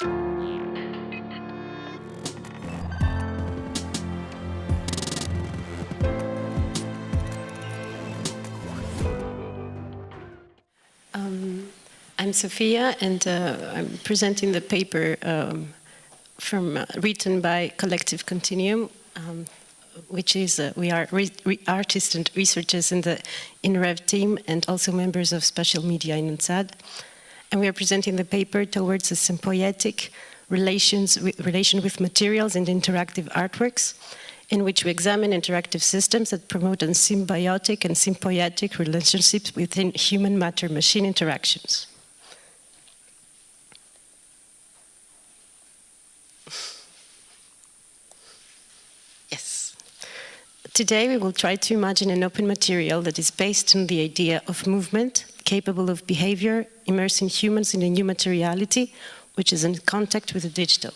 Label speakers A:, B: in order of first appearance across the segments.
A: I'm Sofia, and I'm presenting the paper written by Collective Continuum, which is, we are artists and researchers in the INREV team and also members of special media in INSAD. And we are presenting the paper towards a sympoietic relation with materials and interactive artworks, in which we examine interactive systems that promote symbiotic and sympoietic relationships within human matter-machine interactions. Yes. Today we will try to imagine an open material that is based on the idea of movement, capable of behavior, immersing humans in a new materiality, which is in contact with the digital.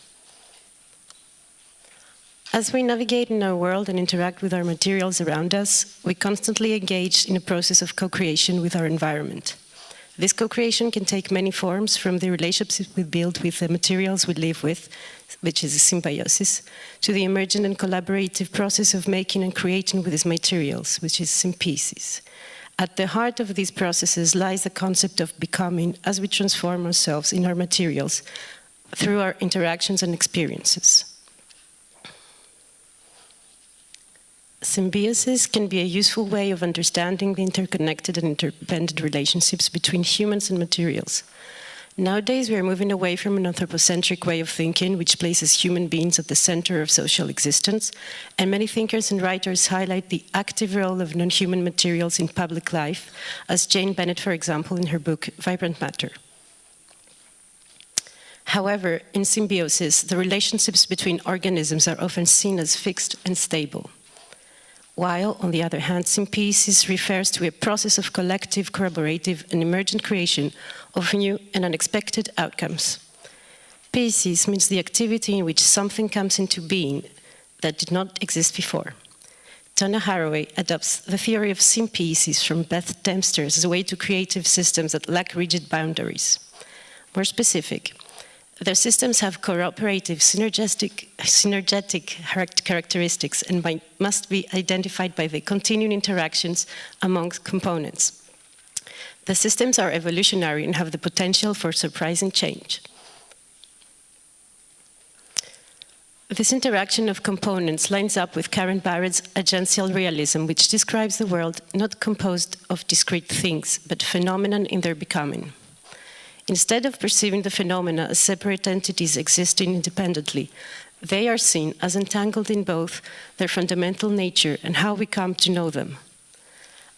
A: As we navigate in our world and interact with our materials around us, we constantly engage in a process of co-creation with our environment. This co-creation can take many forms, from the relationships we build with the materials we live with, which is a symbiosis, to the emergent and collaborative process of making and creating with these materials, which is sympoiesis. At the heart of these processes lies the concept of becoming as we transform ourselves in our materials through our interactions and experiences. Symbiosis can be a useful way of understanding the interconnected and interdependent relationships between humans and materials. Nowadays, we are moving away from an anthropocentric way of thinking, which places human beings at the center of social existence, and many thinkers and writers highlight the active role of non-human materials in public life, as Jane Bennett, for example, in her book, Vibrant Matter. However, in symbiosis, the relationships between organisms are often seen as fixed and stable. While, on the other hand, sympoiesis refers to a process of collective, corroborative, and emergent creation of new and unexpected outcomes. Poiesis means the activity in which something comes into being that did not exist before. Donna Haraway adopts the theory of sympoiesis from Beth Dempster as a way to creative systems that lack rigid boundaries. More specific, their systems have cooperative, synergetic characteristics and must be identified by the continuing interactions among components. The systems are evolutionary and have the potential for surprising change. This interaction of components lines up with Karen Barrett's agential realism, which describes the world not composed of discrete things, but phenomena in their becoming. Instead of perceiving the phenomena as separate entities existing independently, they are seen as entangled in both their fundamental nature and how we come to know them.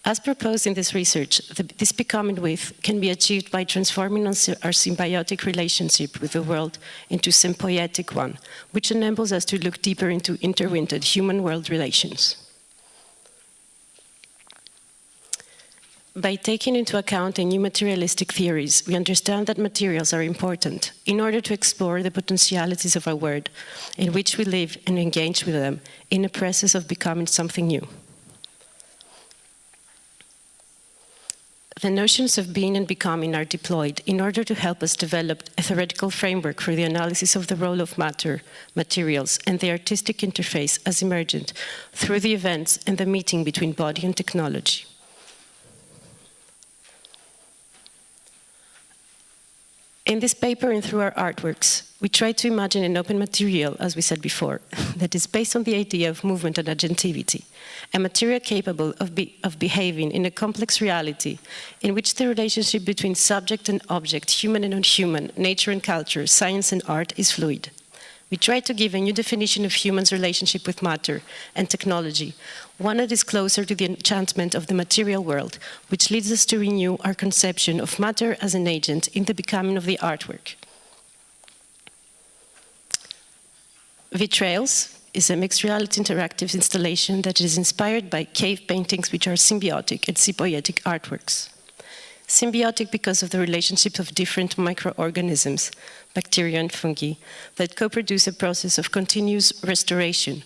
A: As proposed in this research, this becoming with can be achieved by transforming our symbiotic relationship with the world into a sympoietic one, which enables us to look deeper into intertwined human-world relations. By taking into account the new materialistic theories, we understand that materials are important in order to explore the potentialities of our world, in which we live and engage with them in a process of becoming something new. The notions of being and becoming are deployed in order to help us develop a theoretical framework for the analysis of the role of matter, materials, and the artistic interface as emergent through the events and the meeting between body and technology. In this paper and through our artworks, we try to imagine an open material, as we said before, that is based on the idea of movement and agentivity, a material capable of behaving in a complex reality in which the relationship between subject and object, human and non-human, nature and culture, science and art is fluid. We try to give a new definition of humans' relationship with matter and technology, one that is closer to the enchantment of the material world, which leads us to renew our conception of matter as an agent in the becoming of the artwork. Vitrails is a mixed reality interactive installation that is inspired by cave paintings, which are symbiotic and sympoietic artworks. Symbiotic because of the relationship of different microorganisms, bacteria and fungi, that co-produce a process of continuous restoration,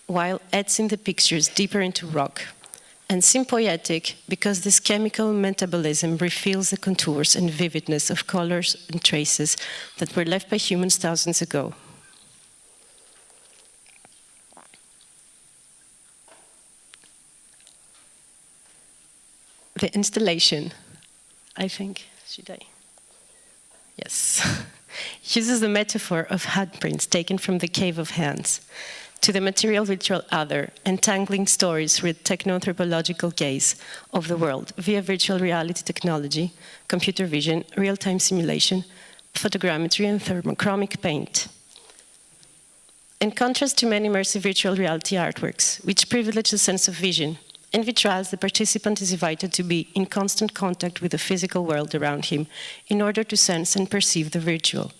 A: while etching the pictures deeper into rock. and sympoietic because this chemical metabolism reveals the contours and vividness of colors and traces that were left by humans thousands ago. The installation, I think, should I? Yes. Uses the metaphor of handprints taken from the cave of hands to the material virtual other, entangling stories with techno-anthropological gaze of the world via virtual reality technology, computer vision, real-time simulation, photogrammetry, and thermochromic paint. In contrast to many immersive virtual reality artworks, which privilege the sense of vision, in vitrals, the participant is invited to be in constant contact with the physical world around him in order to sense and perceive the virtual.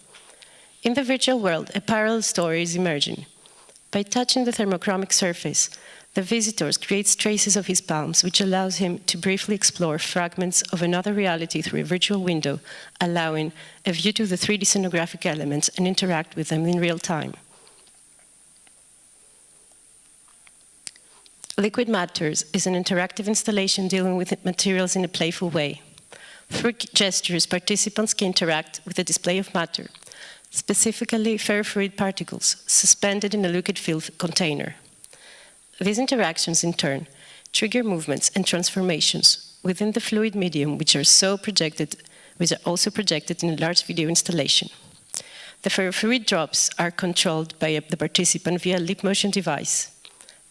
A: In the virtual world, a parallel story is emerging. By touching the thermochromic surface, the visitor creates traces of his palms, which allows him to briefly explore fragments of another reality through a virtual window, allowing a view to the 3D scenographic elements and interact with them in real time. Liquid Matters is an interactive installation dealing with materials in a playful way. Through gestures, participants can interact with the display of matter, specifically ferrofluid particles suspended in a liquid-filled container. These interactions, in turn, trigger movements and transformations within the fluid medium, which are also projected in a large video installation. The ferrofluid drops are controlled by the participant via a lip motion device.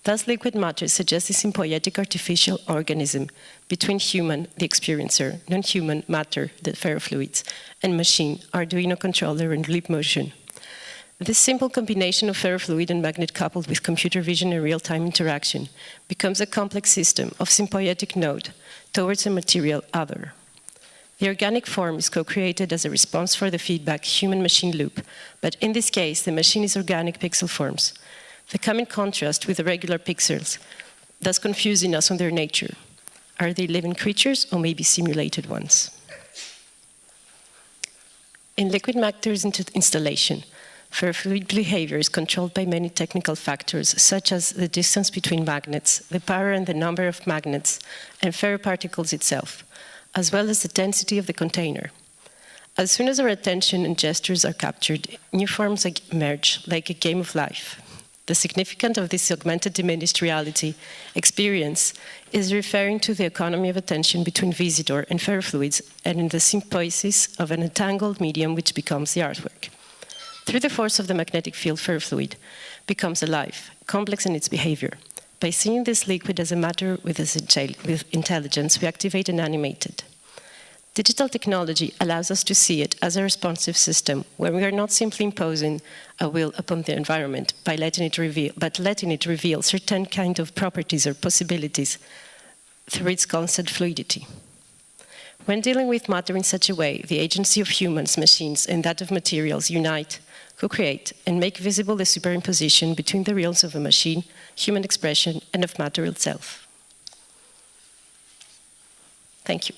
A: Thus, liquid matter suggests a sympoietic artificial organism between human, the experiencer, non-human matter, the ferrofluids, and machine, Arduino controller, and lip motion. This simple combination of ferrofluid and magnet coupled with computer vision and real-time interaction becomes a complex system of sympoietic node towards a material other. The organic form is co-created as a response for the feedback human-machine loop, but in this case, the machine is organic pixel forms. They come in contrast with the regular pixels, thus confusing us on their nature. Are they living creatures or maybe simulated ones? In liquid matters installation, ferrofluid behavior is controlled by many technical factors, such as the distance between magnets, the power and the number of magnets, and ferroparticles itself, as well as the density of the container. As soon as our attention and gestures are captured, new forms emerge, like a game of life. The significance of this augmented diminished reality experience is referring to the economy of attention between visitor and ferrofluids and in the symbiosis of an entangled medium which becomes the artwork. Through the force of the magnetic field, ferrofluid becomes alive, complex in its behavior. By seeing this liquid as a matter with intelligence, we activate and animate it. Digital technology allows us to see it as a responsive system where we are not simply imposing a will upon the environment by letting it reveal certain kind of properties or possibilities through its constant fluidity. When dealing with matter in such a way, the agency of humans, machines, and that of materials unite, co-create, and make visible the superimposition between the realms of a machine, human expression, and of matter itself. Thank you.